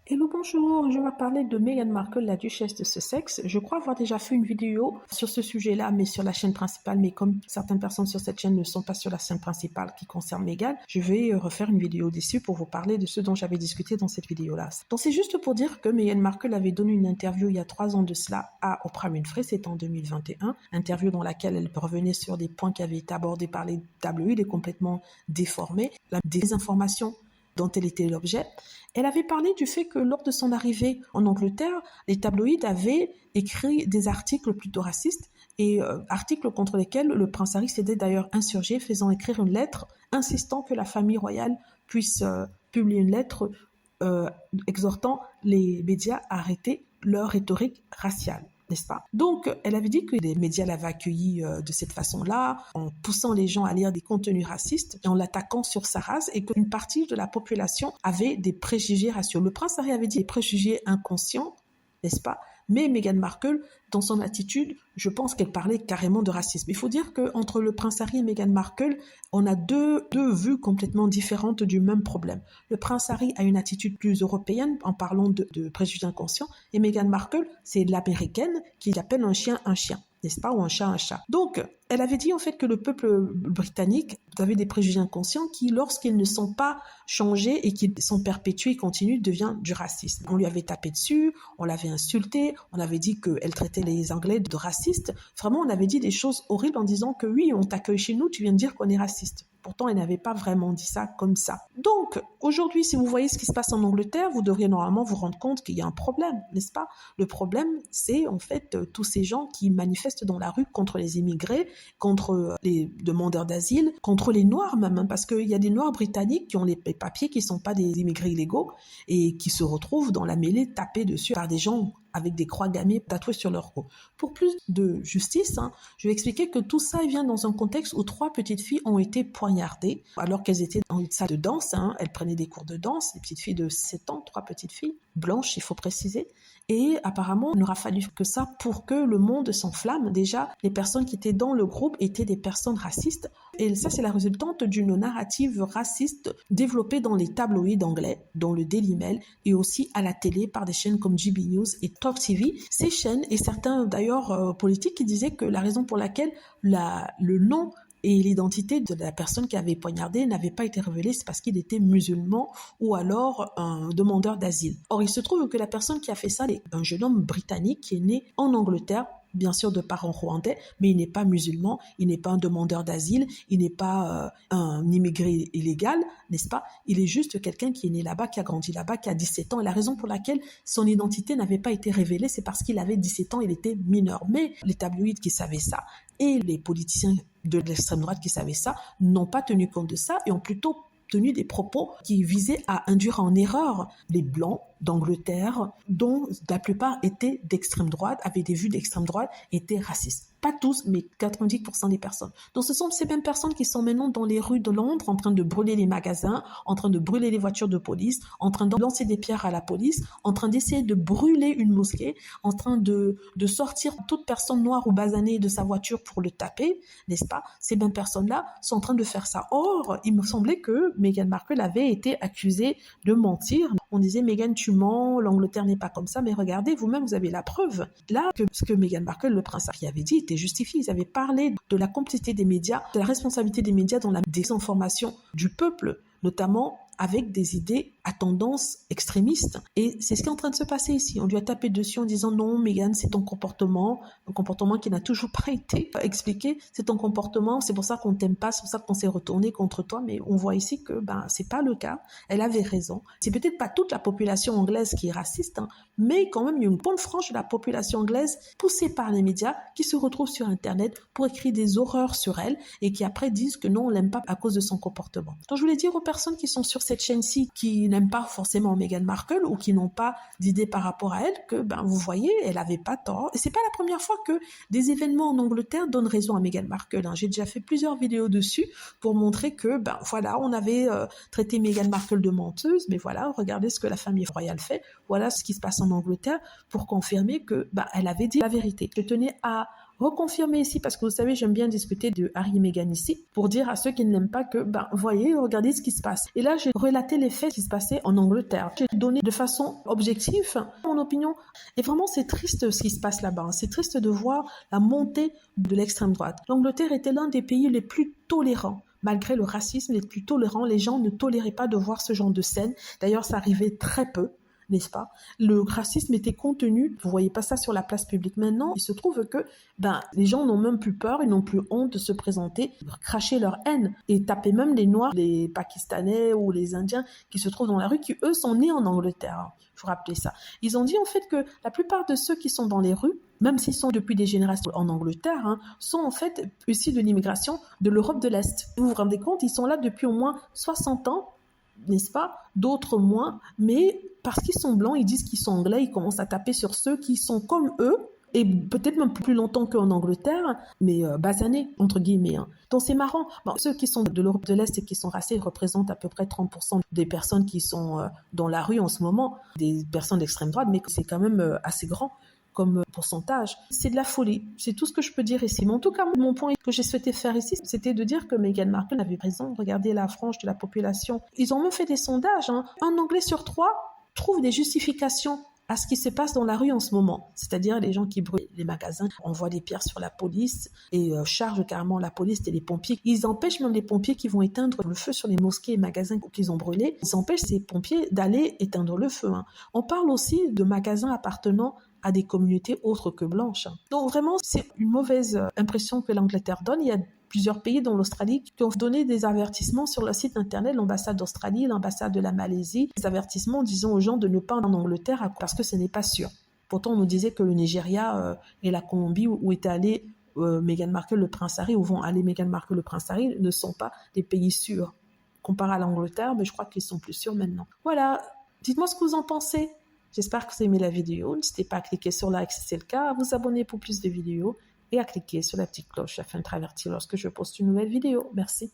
Hello, bonjour, je vais parler de Meghan Markle, la duchesse de Sussex. Je crois avoir déjà fait une vidéo sur ce sujet-là, mais sur la chaîne principale. Mais comme certaines personnes sur cette chaîne ne sont pas sur la chaîne principale qui concerne Meghan, je vais refaire une vidéo dessus pour vous parler de ce dont j'avais discuté dans cette vidéo-là. Donc c'est juste pour dire que Meghan Markle avait donné une interview il y a 3 ans de cela à Oprah Winfrey, c'était en 2021, interview dans laquelle elle revenait sur des points qui avaient été abordés par les tabloïds et complètement déformés, la désinformation dont elle était l'objet. Elle avait parlé du fait que lors de son arrivée en Angleterre, les tabloïds avaient écrit des articles plutôt racistes et articles contre lesquels le prince Harry s'était d'ailleurs insurgé, faisant écrire une lettre insistant que la famille royale puisse publier une lettre exhortant les médias à arrêter leur rhétorique raciale. N'est-ce pas? Donc, elle avait dit que les médias l'avaient accueilli de cette façon-là, en poussant les gens à lire des contenus racistes et en l'attaquant sur sa race, et qu'une partie de la population avait des préjugés raciaux. Le prince Harry avait dit des préjugés inconscients, n'est-ce pas? Mais Meghan Markle, dans son attitude, je pense qu'elle parlait carrément de racisme. Il faut dire qu'entre le prince Harry et Meghan Markle, on a deux vues complètement différentes du même problème. Le prince Harry a une attitude plus européenne en parlant de préjugés inconscients, et Meghan Markle, c'est l'américaine qui appelle un chien, n'est-ce pas, ou un chat. Donc, elle avait dit en fait que le peuple britannique avait des préjugés inconscients qui, lorsqu'ils ne sont pas changés et qu'ils sont perpétués et continuent, devient du racisme. On lui avait tapé dessus, on l'avait insulté, on avait dit qu'elle traitait les Anglais de racistes. Vraiment, on avait dit des choses horribles en disant que oui, on t'accueille chez nous, tu viens de dire qu'on est raciste. Pourtant, elle n'avait pas vraiment dit ça comme ça. Donc, aujourd'hui, si vous voyez ce qui se passe en Angleterre, vous devriez normalement vous rendre compte qu'il y a un problème, n'est-ce pas? Le problème, c'est en fait tous ces gens qui manifestent dans la rue contre les immigrés, contre les demandeurs d'asile, contre les Noirs même, hein, parce qu'il y a des Noirs britanniques qui ont les papiers, qui ne sont pas des immigrés illégaux et qui se retrouvent dans la mêlée tapés dessus par des gens avec des croix gammées tatouées sur leur cou. Pour plus de justice, je vais expliquer que tout ça vient dans un contexte où 3 petites filles ont été poignardées alors qu'elles étaient dans une salle de danse. Elles prenaient des cours de danse, des petites filles de 7 ans, 3 petites filles, blanches, il faut préciser. Et apparemment, il n'aura fallu que ça pour que le monde s'enflamme. Déjà, les personnes qui étaient dans le groupe étaient des personnes racistes. Et ça, c'est la résultante d'une narrative raciste développée dans les tabloïds anglais, dans le Daily Mail, et aussi à la télé par des chaînes comme GB News et Talk TV. Ces chaînes, et certains d'ailleurs politiques, qui disaient que la raison pour laquelle le nom et l'identité de la personne qui avait poignardé n'avait pas été révélée, c'est parce qu'il était musulman ou alors un demandeur d'asile. Or, il se trouve que la personne qui a fait ça est un jeune homme britannique qui est né en Angleterre, bien sûr de parents rwandais, mais il n'est pas musulman, il n'est pas un demandeur d'asile, il n'est pas un immigré illégal, n'est-ce pas? Il est juste quelqu'un qui est né là-bas, qui a grandi là-bas, qui a 17 ans. Et la raison pour laquelle son identité n'avait pas été révélée, c'est parce qu'il avait 17 ans, il était mineur. Mais les tabloïds qui savaient ça et les politiciens de l'extrême droite qui savaient ça n'ont pas tenu compte de ça et ont plutôt tenu des propos qui visaient à induire en erreur les Blancs d'Angleterre, dont la plupart étaient d'extrême droite, avaient des vues d'extrême droite, étaient racistes. Pas tous, mais 90% des personnes. Donc ce sont ces mêmes personnes qui sont maintenant dans les rues de Londres en train de brûler les magasins, en train de brûler les voitures de police, en train de lancer des pierres à la police, en train d'essayer de brûler une mosquée, en train de sortir toute personne noire ou basanée de sa voiture pour le taper, n'est-ce pas? Ces mêmes personnes-là sont en train de faire ça. Or, il me semblait que Meghan Markle avait été accusée de mentir. On disait, Meghan, tu mens, l'Angleterre n'est pas comme ça, mais regardez, vous-même, vous avez la preuve. Là, que ce que Meghan Markle, le prince Harry, avait dit était justifié. Ils avaient parlé de la complicité des médias, de la responsabilité des médias dans la désinformation du peuple, notamment avec des idées à tendance extrémiste. Et c'est ce qui est en train de se passer ici. On lui a tapé dessus en disant non, Meghan, c'est ton comportement, un comportement qui n'a toujours pas été expliqué. C'est ton comportement, c'est pour ça qu'on t'aime pas, c'est pour ça qu'on s'est retourné contre toi. Mais on voit ici que c'est pas le cas. Elle avait raison. C'est peut-être pas toute la population anglaise qui est raciste, mais quand même il y a une bonne frange de la population anglaise poussée par les médias qui se retrouve sur Internet pour écrire des horreurs sur elle et qui après disent que non, on l'aime pas à cause de son comportement. Donc je voulais dire aux personnes qui sont sur cette chaîne-ci, qui n'aiment pas forcément Meghan Markle ou qui n'ont pas d'idée par rapport à elle, que vous voyez, elle avait pas tort. Et c'est pas la première fois que des événements en Angleterre donnent raison à Meghan Markle. J'ai déjà fait plusieurs vidéos dessus pour montrer que voilà, on avait traité Meghan Markle de menteuse, mais voilà, regardez ce que la famille royale fait. Voilà ce qui se passe en Angleterre pour confirmer que elle avait dit la vérité. Je tenais à reconfirmer ici, parce que vous savez, j'aime bien discuter de Harry et Meghan ici, pour dire à ceux qui ne l'aiment pas que, voyez, regardez ce qui se passe. Et là, j'ai relaté les faits qui se passaient en Angleterre. J'ai donné de façon objective mon opinion. Et vraiment, c'est triste ce qui se passe là-bas. C'est triste de voir la montée de l'extrême droite. L'Angleterre était l'un des pays les plus tolérants. Malgré le racisme, les plus tolérants, les gens ne toléraient pas de voir ce genre de scène. D'ailleurs, ça arrivait très peu, n'est-ce pas? Le racisme était contenu, vous voyez pas ça sur la place publique. Maintenant, il se trouve que les gens n'ont même plus peur, ils n'ont plus honte de se présenter, de cracher leur haine et taper même les Noirs, les Pakistanais ou les Indiens qui se trouvent dans la rue, qui eux sont nés en Angleterre. Il faut rappeler ça. Ils ont dit en fait que la plupart de ceux qui sont dans les rues, même s'ils sont depuis des générations en Angleterre, sont en fait issus de l'immigration de l'Europe de l'Est. Vous vous rendez compte, ils sont là depuis au moins 60 ans, n'est-ce pas? D'autres moins, mais parce qu'ils sont blancs, ils disent qu'ils sont anglais, ils commencent à taper sur ceux qui sont comme eux, et peut-être même plus longtemps qu'en Angleterre, mais basanés, entre guillemets. Donc c'est marrant. Ceux qui sont de l'Europe de l'Est et qui sont racisés représentent à peu près 30% des personnes qui sont dans la rue en ce moment, des personnes d'extrême droite, mais c'est quand même assez grand comme pourcentage. C'est de la folie. C'est tout ce que je peux dire ici. Mais en tout cas, mon point que j'ai souhaité faire ici, c'était de dire que Meghan Markle avait raison. Regardez la frange de la population. Ils ont même fait des sondages. Un Anglais sur 3 trouve des justifications à ce qui se passe dans la rue en ce moment. C'est-à-dire les gens qui brûlent les magasins, envoient des pierres sur la police et chargent carrément la police et les pompiers. Ils empêchent même les pompiers qui vont éteindre le feu sur les mosquées et magasins qu'ils ont brûlés. Ils empêchent ces pompiers d'aller éteindre le feu. On parle aussi de magasins appartenant à des communautés autres que blanches. Donc vraiment, c'est une mauvaise impression que l'Angleterre donne. Il y a plusieurs pays, dont l'Australie, qui ont donné des avertissements sur leur site internet, l'ambassade d'Australie, l'ambassade de la Malaisie, des avertissements disant aux gens de ne pas aller en Angleterre parce que ce n'est pas sûr. Pourtant, on nous disait que le Nigeria et la Colombie, où est allé Meghan Markle, le prince Harry, où vont aller Meghan Markle, le prince Harry, ne sont pas des pays sûrs. Comparé à l'Angleterre, mais je crois qu'ils sont plus sûrs maintenant. Voilà, dites-moi ce que vous en pensez. J'espère que vous avez aimé la vidéo. N'hésitez pas à cliquer sur like si c'est le cas, à vous abonner pour plus de vidéos et à cliquer sur la petite cloche afin de être averti lorsque je poste une nouvelle vidéo. Merci.